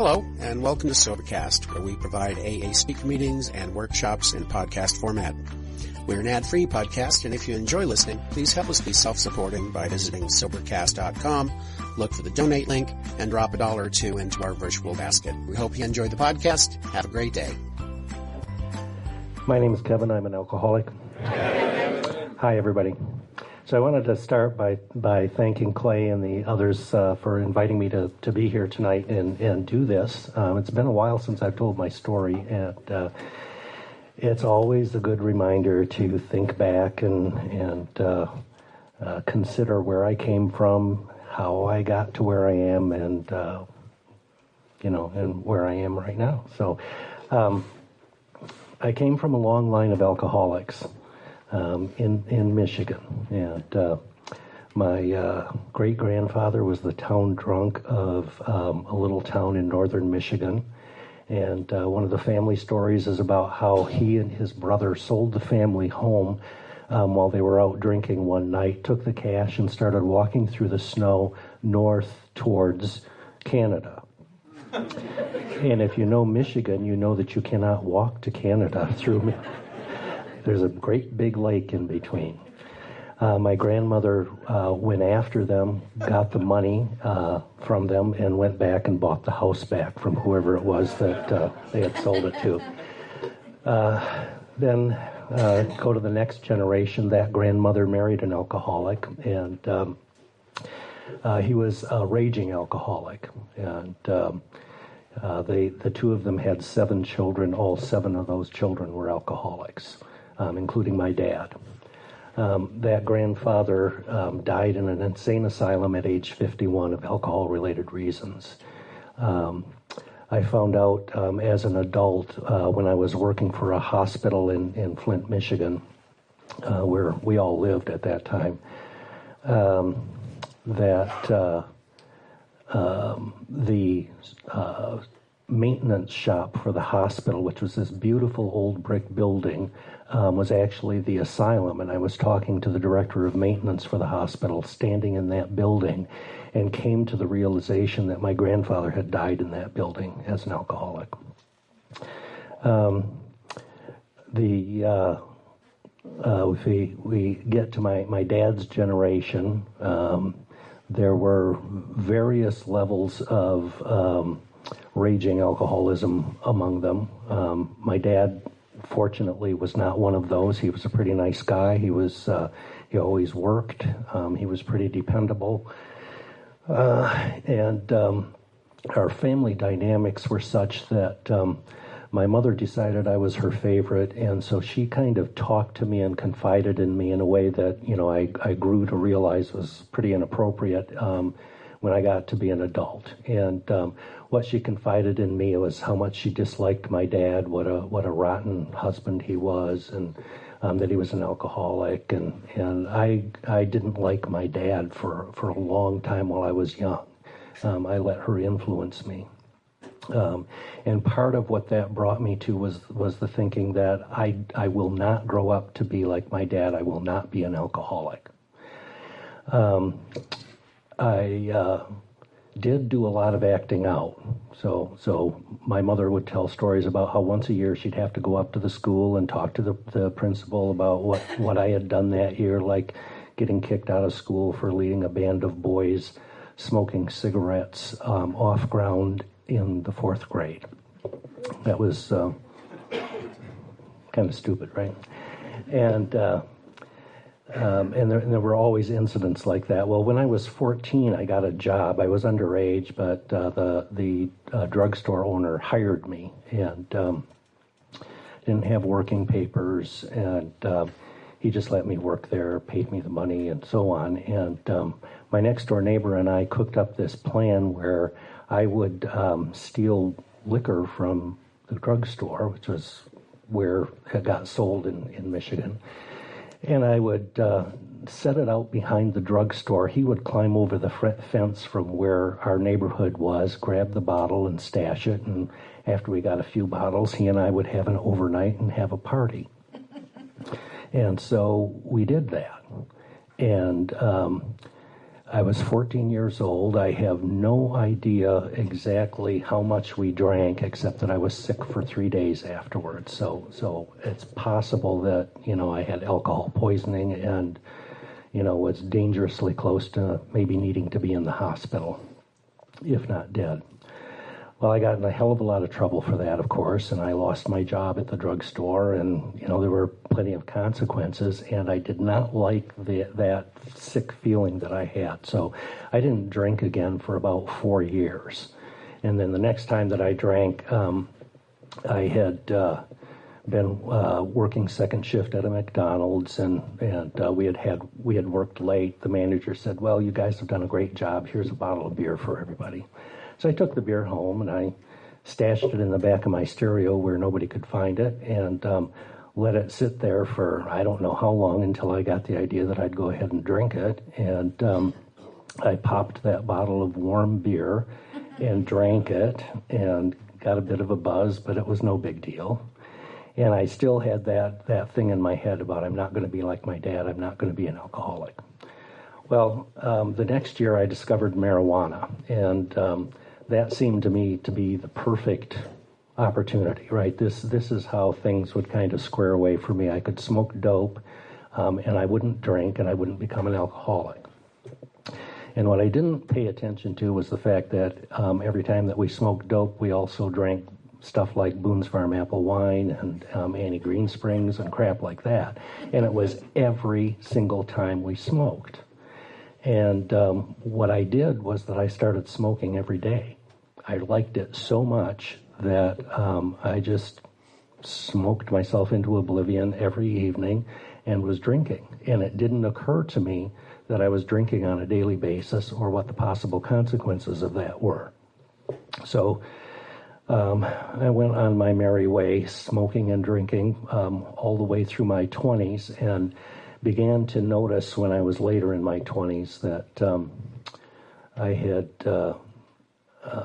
Hello, and welcome to Sobercast, where we provide AA speaker meetings and workshops in podcast format. We're an ad-free podcast, and if you enjoy listening, please help us be self-supporting by visiting Sobercast.com, look for the donate link, and drop $1 or $2 into our virtual basket. We hope you enjoy the podcast. Have a great day. My name is Kevin. I'm an alcoholic. Hi, everybody. So I wanted to start by thanking Clay and the others for inviting me to be here tonight and do this. It's been a while since I've told my story, and it's always a good reminder to think back and consider where I came from, how I got to where I am, and and where I am right now. So I came from a long line of alcoholics. In Michigan, and my great-grandfather was the town drunk of a little town in northern Michigan, and one of the family stories is about how he and his brother sold the family home while they were out drinking one night, took the cash and started walking through the snow north towards Canada. And if you know Michigan, you know that you cannot walk to Canada through There's a great big lake in between. My grandmother went after them, got the money from them, and went back and bought the house back from whoever it was that they had sold it to. Then go to the next generation. That grandmother married an alcoholic, and he was a raging alcoholic. And the two of them had 7 children. All 7 of those children were alcoholics. Including my dad. That grandfather died in an insane asylum at age 51 of alcohol-related reasons. I found out as an adult when I was working for a hospital in Flint, Michigan, where we all lived at that time, that the maintenance shop for the hospital, which was this beautiful old brick building, was actually the asylum. And I was talking to the director of maintenance for the hospital, standing in that building, and came to the realization that my grandfather had died in that building as an alcoholic. If we get to my dad's generation, there were various levels of raging alcoholism among them. My dad, fortunately, was not one of those. He was a pretty nice guy. He always worked. He was pretty dependable. And our family dynamics were such that my mother decided I was her favorite, and so she kind of talked to me and confided in me in a way that, I grew to realize was pretty inappropriate when I got to be an adult. And what she confided in me was how much she disliked my dad, what a rotten husband he was, and that he was an alcoholic. And I didn't like my dad for a long time while I was young. I let her influence me. And part of what that brought me to was the thinking that I will not grow up to be like my dad. I will not be an alcoholic. I did do a lot of acting out. So my mother would tell stories about how once a year she'd have to go up to the school and talk to the principal about what I had done that year, like getting kicked out of school for leading a band of boys smoking cigarettes off ground in the 4th grade. That was kind of stupid, right? And there were always incidents like that. Well, when I was 14, I got a job. I was underage, but the drugstore owner hired me, and didn't have working papers, and he just let me work there, paid me the money, and so on. And my next door neighbor and I cooked up this plan where I would steal liquor from the drugstore, which was where it got sold in Michigan. And I would set it out behind the drugstore. He would climb over the fence from where our neighborhood was, grab the bottle and stash it. And after we got a few bottles, he and I would have an overnight and have a party. And so we did that. And I was 14 years old. I have no idea exactly how much we drank, except that I was sick for 3 days afterwards. So it's possible that, I had alcohol poisoning and, was dangerously close to maybe needing to be in the hospital, if not dead. Well, I got in a hell of a lot of trouble for that, of course, and I lost my job at the drugstore, and, there were plenty of consequences, and I did not like that sick feeling that I had. So I didn't drink again for about 4 years. And then the next time that I drank, I had been working second shift at a McDonald's, and we had worked late. The manager said, "Well, you guys have done a great job. Here's a bottle of beer for everybody." So I took the beer home and I stashed it in the back of my stereo where nobody could find it, and let it sit there for I don't know how long until I got the idea that I'd go ahead and drink it. And I popped that bottle of warm beer and drank it and got a bit of a buzz, but it was no big deal. And I still had that thing in my head about I'm not going to be like my dad. I'm not going to be an alcoholic. Well, the next year I discovered marijuana, and that seemed to me to be the perfect opportunity, right? This is how things would kind of square away for me. I could smoke dope, and I wouldn't drink, and I wouldn't become an alcoholic. And what I didn't pay attention to was the fact that every time that we smoked dope, we also drank stuff like Boone's Farm apple wine and Annie Green Springs and crap like that. And it was every single time we smoked. And what I did was that I started smoking every day. I liked it so much that I just smoked myself into oblivion every evening and was drinking. And it didn't occur to me that I was drinking on a daily basis or what the possible consequences of that were. So I went on my merry way, smoking and drinking all the way through my 20s, and began to notice when I was later in my 20s that I had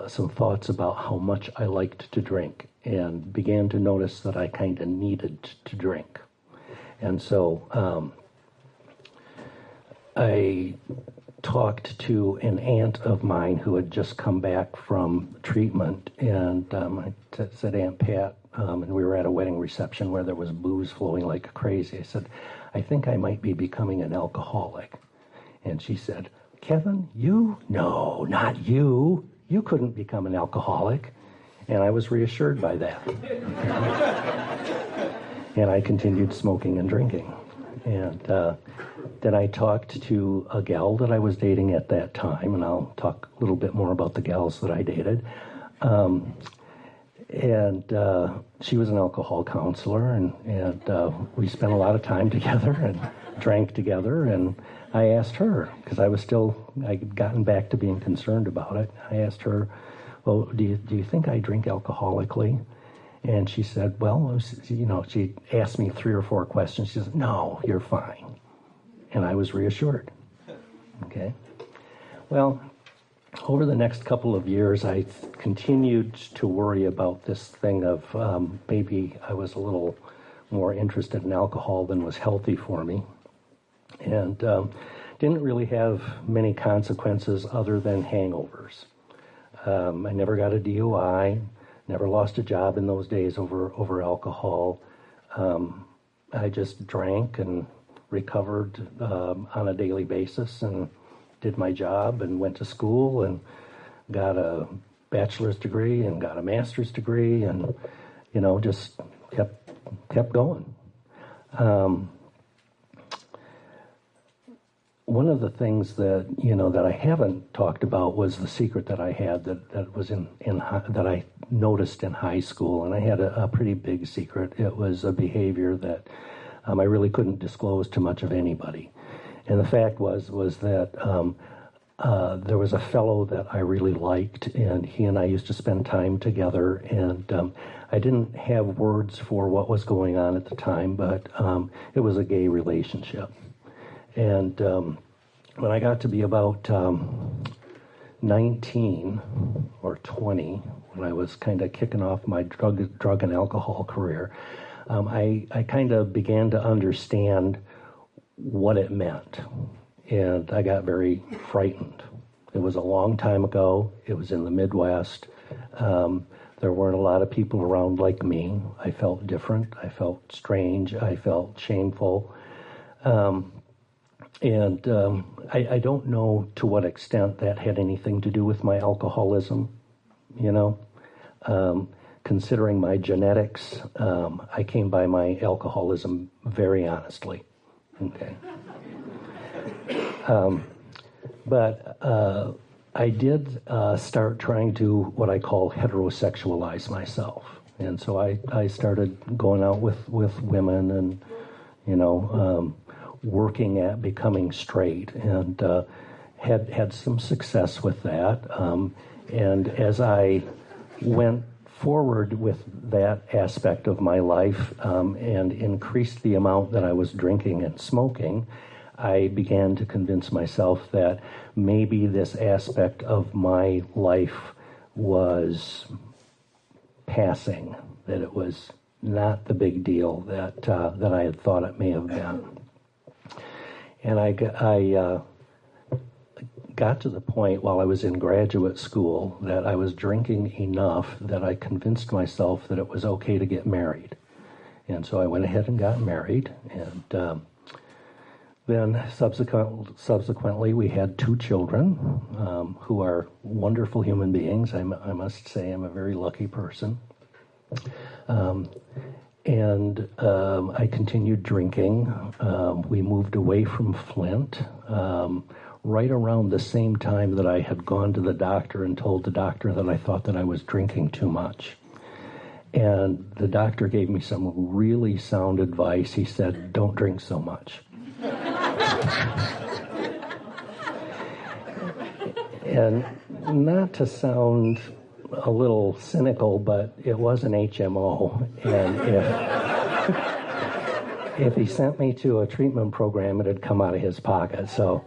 some thoughts about how much I liked to drink, and began to notice that I kind of needed to drink. And so I talked to an aunt of mine who had just come back from treatment, and I said, "Aunt Pat," and we were at a wedding reception where there was booze flowing like crazy. I said, "I think I might be becoming an alcoholic." And she said, "Kevin, you? No, not you. You couldn't become an alcoholic." And I was reassured by that. And I continued smoking and drinking. And then I talked to a gal that I was dating at that time, and I'll talk a little bit more about the gals that I dated. And she was an alcohol counselor, and we spent a lot of time together and drank together. And I asked her, because I'd gotten back to being concerned about it. I asked her, "Well, do you think I drink alcoholically?" And she said, "Well, she asked me 3 or 4 questions. She said, 'No, you're fine.'" And I was reassured. Okay. Well, over the next couple of years, I continued to worry about this thing of maybe I was a little more interested in alcohol than was healthy for me. And didn't really have many consequences other than hangovers. I never got a DUI, never lost a job in those days over alcohol. I just drank and recovered on a daily basis and did my job and went to school and got a bachelor's degree and got a master's degree and, just kept going. One of the things that that I haven't talked about was the secret that I had that was that I noticed in high school, and I had a pretty big secret. It was a behavior that I really couldn't disclose to much of anybody, and the fact was that there was a fellow that I really liked, and he and I used to spend time together, and I didn't have words for what was going on at the time, but it was a gay relationship. And when I got to be about 19 or 20, when I was kind of kicking off my drug and alcohol career, I kind of began to understand what it meant. and I got very frightened. It was a long time ago. It was in the Midwest. There weren't a lot of people around like me. I felt different. I felt strange. I felt shameful. I don't know to what extent that had anything to do with my alcoholism, Considering my genetics, I came by my alcoholism very honestly, okay? But I did start trying to what I call heterosexualize myself. And so I started going out with women and, working at becoming straight, and had some success with that. And as I went forward with that aspect of my life and increased the amount that I was drinking and smoking, I began to convince myself that maybe this aspect of my life was passing, that it was not the big deal that I had thought it may have been. And I got to the point while I was in graduate school that I was drinking enough that I convinced myself that it was okay to get married. And so I went ahead and got married, and then subsequently we had 2 children who are wonderful human beings. I must say I'm a very lucky person. And I continued drinking. We moved away from Flint right around the same time that I had gone to the doctor and told the doctor that I thought that I was drinking too much. And the doctor gave me some really sound advice. He said, "Don't drink so much." And not to sound a little cynical, but it was an HMO, and if he sent me to a treatment program, it had come out of his pocket. So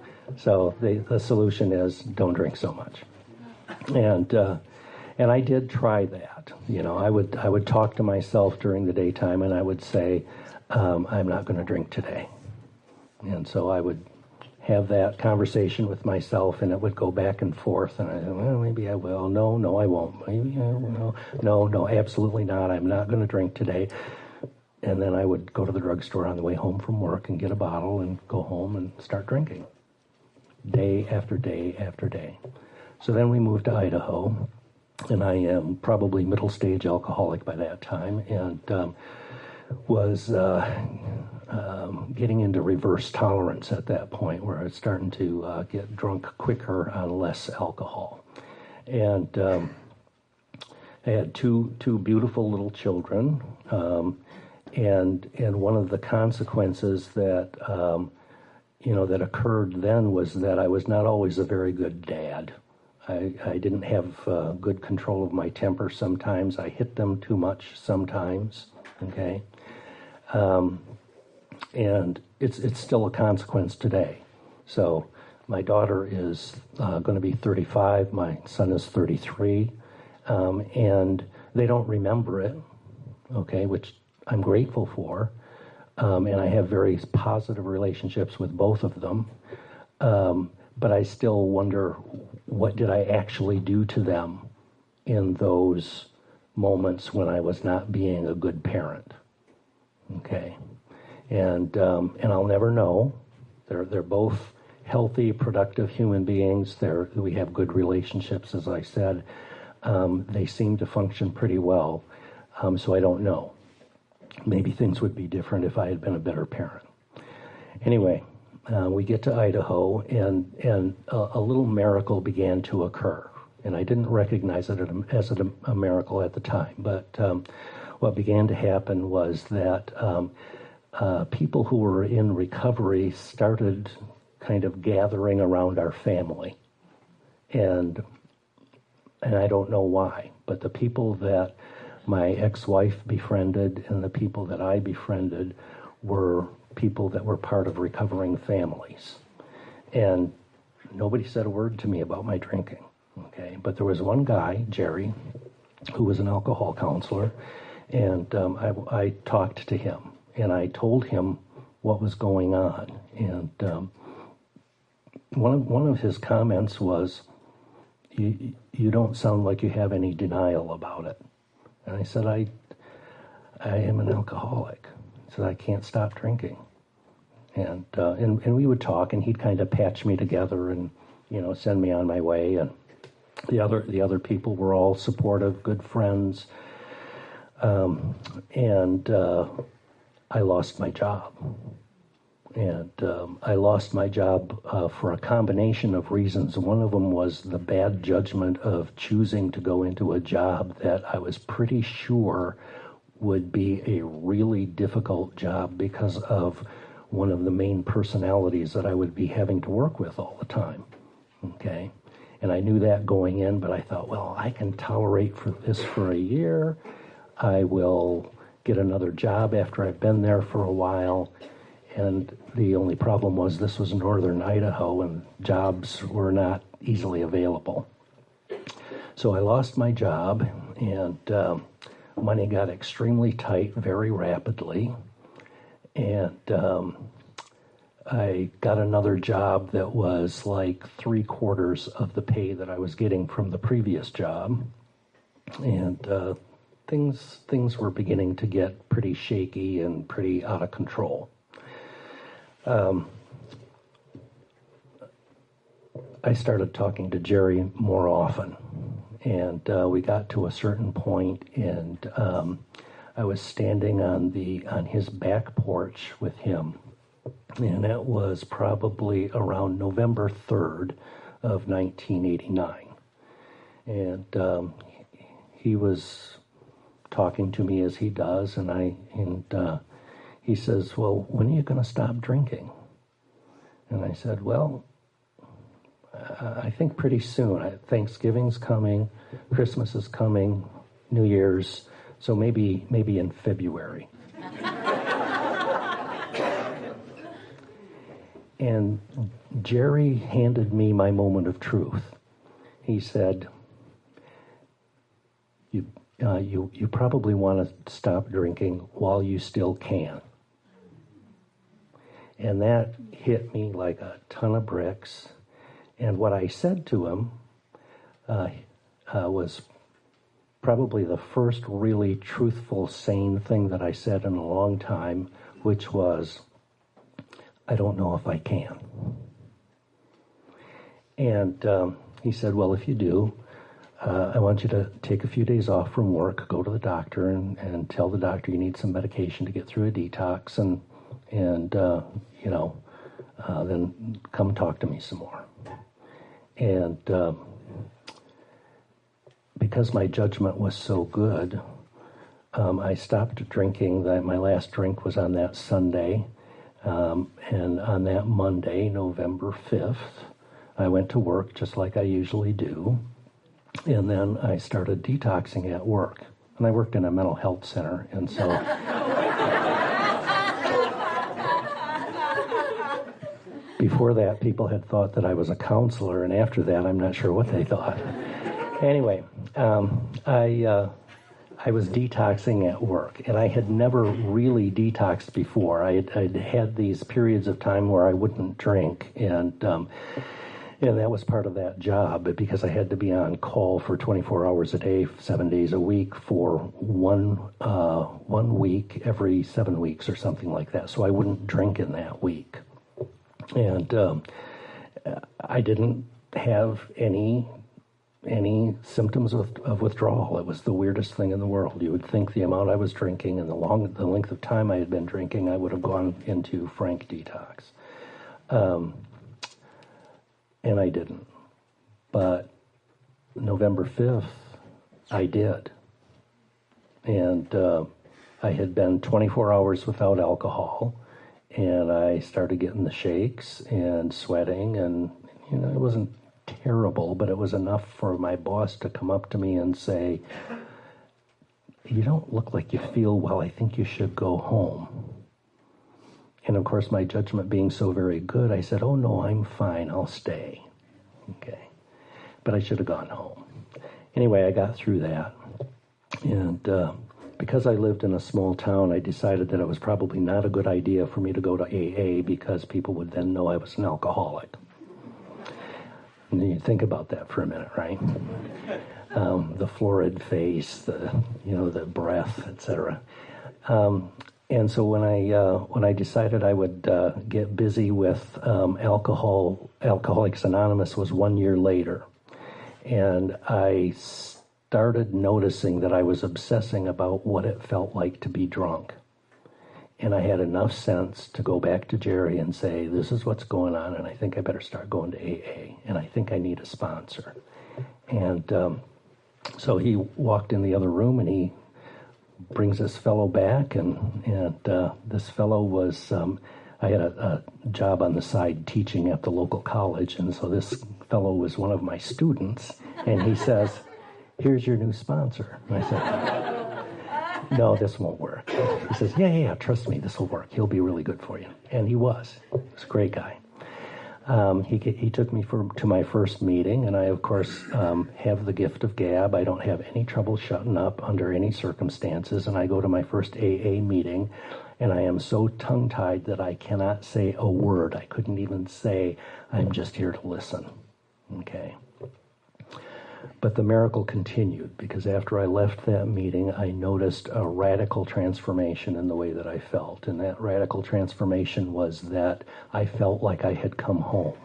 the solution is don't drink so much. And I did try that. I would talk to myself during the daytime, and I would say, I'm not going to drink today. And so I would have that conversation with myself, and it would go back and forth. And I said, well, maybe I will. No, I won't. Maybe I will. No, absolutely not. I'm not going to drink today. And then I would go to the drugstore on the way home from work and get a bottle and go home and start drinking day after day after day. So then we moved to Idaho, and I am probably middle stage alcoholic by that time, and was getting into reverse tolerance at that point, where I was starting to get drunk quicker on less alcohol. And I had two beautiful little children, and one of the consequences that that occurred then was that I was not always a very good dad. I didn't have good control of my temper sometimes. I hit them too much sometimes, okay? And it's still a consequence today. So my daughter is going to be 35. My son is 33. And they don't remember it, okay, which I'm grateful for. And I have very positive relationships with both of them. But I still wonder, what did I actually do to them in those moments when I was not being a good parent? Okay. And I'll never know. They're both healthy, productive human beings. We have good relationships, as I said. They seem to function pretty well. So I don't know. Maybe things would be different if I had been a better parent. Anyway, we get to Idaho, and a little miracle began to occur. And I didn't recognize it as a miracle at the time. But what began to happen was that people who were in recovery started kind of gathering around our family. And I don't know why, but the people that my ex-wife befriended and the people that I befriended were people that were part of recovering families. And nobody said a word to me about my drinking, okay? But there was one guy, Jerry, who was an alcohol counselor, and I talked to him, and I told him what was going on. And one of his comments was, you don't sound like you have any denial about it. And I said, I am an alcoholic. He said, I can't stop drinking. And we would talk, and he'd kind of patch me together and, send me on my way. And the other people were all supportive, good friends. And I lost my job. And I lost my job for a combination of reasons. One of them was the bad judgment of choosing to go into a job that I was pretty sure would be a really difficult job because of one of the main personalities that I would be having to work with all the time. Okay? And I knew that going in, but I thought, well, I can tolerate this for a year. I will get another job after I've been there for a while. And the only problem was this was northern Idaho, and jobs were not easily available. So I lost my job, and money got extremely tight very rapidly. And I got another job that was like 3/4 of the pay that I was getting from the previous job. And things were beginning to get pretty shaky and pretty out of control. I started talking to Jerry more often, and we got to a certain point, and I was standing on his back porch with him, and it was probably around November 3rd of 1989, and he was talking to me as he does, and he says, well, when are you going to stop drinking? And I said, well, I think pretty soon. Thanksgiving's coming, Christmas is coming, New Year's, so maybe in February. And Jerry handed me my moment of truth. He said, you probably want to stop drinking while you still can. And that hit me like a ton of bricks. And what I said to him was probably the first really truthful, sane thing that I said in a long time, which was, I don't know if I can. And he said, well, if you do, I want you to take a few days off from work, go to the doctor, and tell the doctor you need some medication to get through a detox, and then come talk to me some more. And because my judgment was so good, I stopped drinking. My last drink was on that Sunday, and on that Monday, November 5th, I went to work just like I usually do, and then I started detoxing at work. And I worked in a mental health center, and so before that, people had thought that I was a counselor, and after that, I'm not sure what they thought. Anyway, I was detoxing at work, and I had never really detoxed before. I'd had these periods of time where I wouldn't drink, and that was part of that job, because I had to be on call for 24 hours a day, 7 days a week for one week every 7 weeks or something like that. So I wouldn't drink in that week. And I didn't have any symptoms of withdrawal. It was the weirdest thing in the world. You would think the amount I was drinking and the length of time I had been drinking, I would have gone into frank detox. And I didn't. But November 5th, I did. And I had been 24 hours without alcohol, and I started getting the shakes and sweating, and it wasn't terrible, but it was enough for my boss to come up to me and say, you don't look like you feel well, I think you should go home. And of course, my judgment being so very good, I said, oh no, I'm fine, I'll stay. Okay. But I should have gone home. Anyway, I got through that. And because I lived in a small town, I decided that it was probably not a good idea for me to go to AA, because people would then know I was an alcoholic. And you think about that for a minute, right? The florid face, the breath, etc. And so when I decided I would get busy with Alcoholics Anonymous was 1 year later, and I started noticing that I was obsessing about what it felt like to be drunk. And I had enough sense to go back to Jerry and say, this is what's going on, and I think I better start going to AA, and I think I need a sponsor. And so he walked in the other room, and he brings this fellow back, and this fellow was, I had a job on the side teaching at the local college, and so this fellow was one of my students, and he says, here's your new sponsor. And I said, no, this won't work. He says, yeah, trust me, this will work. He'll be really good for you. And he was. He was a great guy. He took me to my first meeting, and I, of course, have the gift of gab. I don't have any trouble shutting up under any circumstances, and I go to my first AA meeting, and I am so tongue-tied that I cannot say a word. I couldn't even say, I'm just here to listen. Okay. But the miracle continued, because after I left that meeting, I noticed a radical transformation in the way that I felt. And that radical transformation was that I felt like I had come home.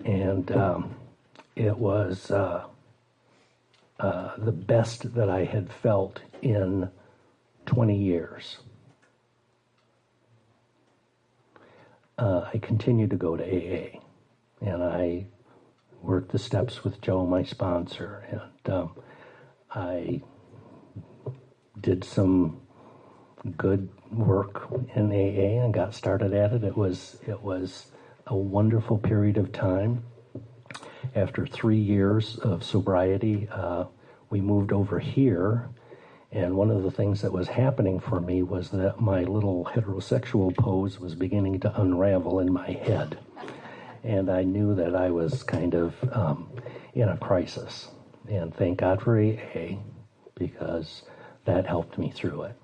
And it was the best that I had felt in 20 years. I continued to go to AA. And I worked the steps with Joe, my sponsor, and I did some good work in AA and got started at it. It was a wonderful period of time. After 3 years of sobriety, we moved over here, and one of the things that was happening for me was that my little heterosexual pose was beginning to unravel in my head. And I knew that I was kind of in a crisis. And thank God for AA, because that helped me through it.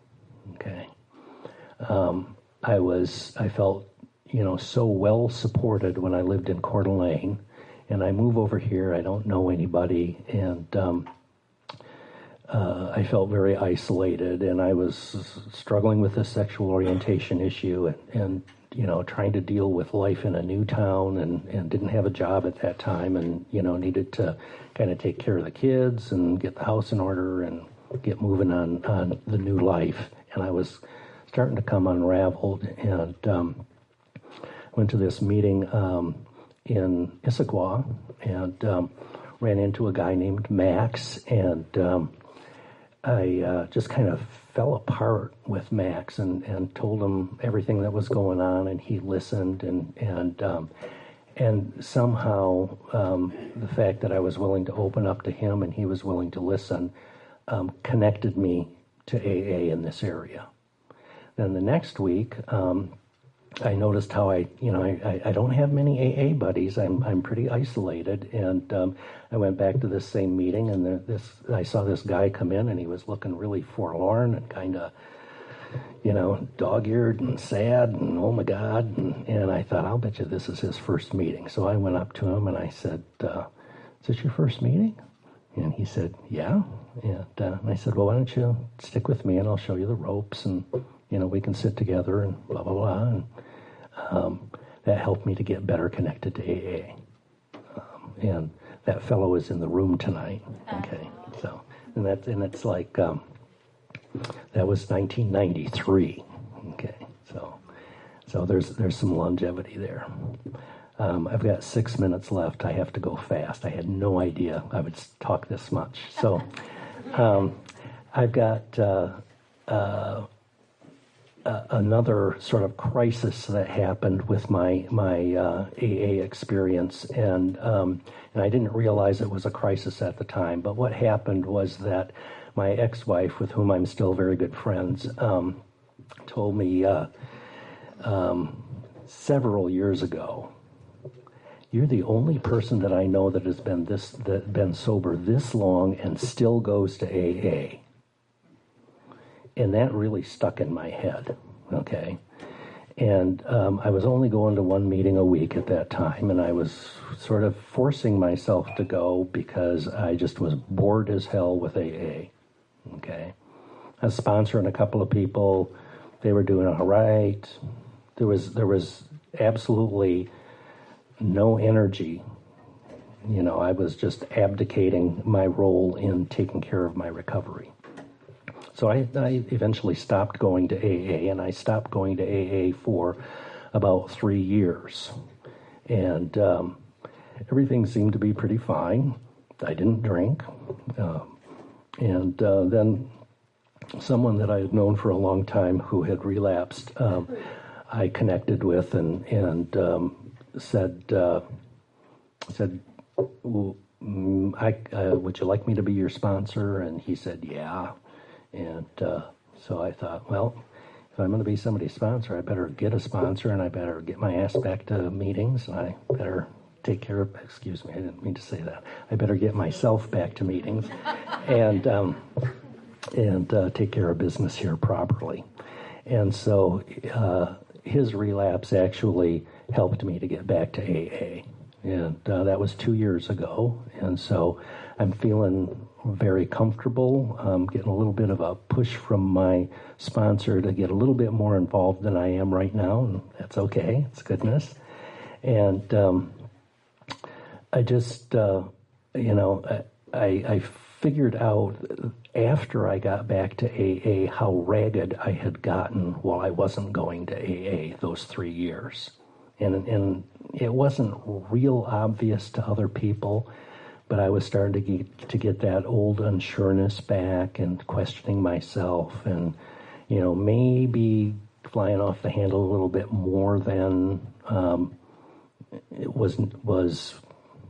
Okay. I felt, so well supported when I lived in Coeur d'Alene. And I move over here, I don't know anybody, and I felt very isolated, and I was struggling with this sexual orientation issue, and trying to deal with life in a new town, and didn't have a job at that time, and, needed to kind of take care of the kids and get the house in order and get moving on the new life. And I was starting to come unraveled, and went to this meeting in Issaquah, and ran into a guy named Max, and I just kind of fell apart with Max and told him everything that was going on, and he listened, and somehow the fact that I was willing to open up to him and he was willing to listen connected me to AA in this area. Then the next week, I noticed how I don't have many AA buddies. I'm pretty isolated, and I went back to this same meeting, and I saw this guy come in, and he was looking really forlorn and kind of, dog-eared and sad, and oh my God, and I thought, I'll bet you this is his first meeting. So I went up to him and I said, "Is this your first meeting?" And he said, "Yeah." And I said, "Well, why don't you stick with me, and I'll show you the ropes, and we can sit together and blah, blah, blah." And that helped me to get better connected to AA. And that fellow is in the room tonight. Okay, so, and it's like, that was 1993. Okay, so there's some longevity there. I've got 6 minutes left. I have to go fast. I had no idea I would talk this much. So I've got another sort of crisis that happened with my AA experience, and I didn't realize it was a crisis at the time. But what happened was that my ex-wife, with whom I'm still very good friends, told me several years ago, "You're the only person that I know that has been sober this long and still goes to AA." And that really stuck in my head, okay? And I was only going to one meeting a week at that time, and I was sort of forcing myself to go because I just was bored as hell with AA. Okay, I was sponsoring a couple of people; they were doing all right. There was absolutely no energy. You know, I was just abdicating my role in taking care of my recovery. So I eventually stopped going to AA, and I stopped going to AA for about 3 years. And everything seemed to be pretty fine. I didn't drink. And then someone that I had known for a long time who had relapsed, I connected with and said, would you like me to be your sponsor? And he said, yeah. And so I thought, well, if I'm going to be somebody's sponsor, I better get a sponsor, and I better get my ass back to meetings, and I better take care of, excuse me, I didn't mean to say that. I better get myself back to meetings and take care of business here properly. And so his relapse actually helped me to get back to AA. And that was 2 years ago. And so I'm feeling very comfortable. I'm getting a little bit of a push from my sponsor to get a little bit more involved than I am right now. And that's okay. It's goodness. And I just, I figured out after I got back to AA how ragged I had gotten while I wasn't going to AA those 3 years. And it wasn't real obvious to other people, but I was starting to get that old unsureness back and questioning myself and, maybe flying off the handle a little bit more than it was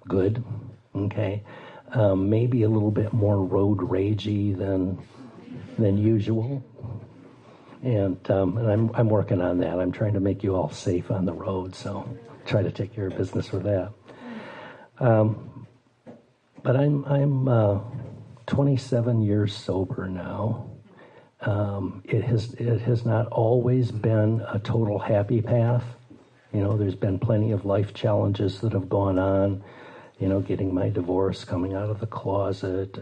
good, okay? Maybe a little bit more road ragey than usual. And I'm working on that. I'm trying to make you all safe on the road, so try to take care of business with that. But I'm 27 years sober now. It has not always been a total happy path. There's been plenty of life challenges that have gone on. Getting my divorce, coming out of the closet,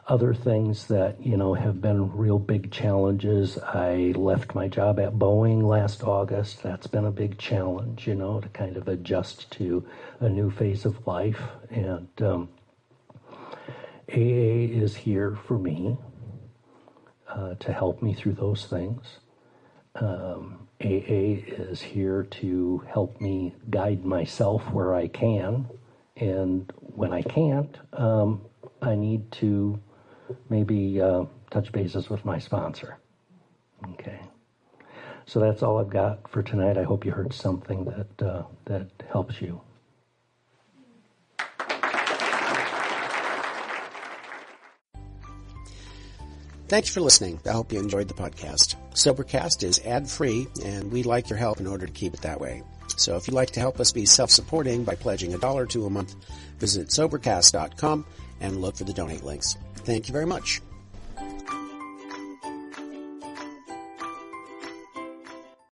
other things that, have been real big challenges. I left my job at Boeing last August. That's been a big challenge, to kind of adjust to a new phase of life. And AA is here for me to help me through those things. AA is here to help me guide myself where I can. And when I can't, I need to maybe touch bases with my sponsor. Okay. So that's all I've got for tonight. I hope you heard something that helps you. Thanks for listening. I hope you enjoyed the podcast. Sobercast is ad-free, and we'd like your help in order to keep it that way. So if you'd like to help us be self-supporting by pledging $1 or $2 a month, visit Sobercast.com and look for the donate links. Thank you very much.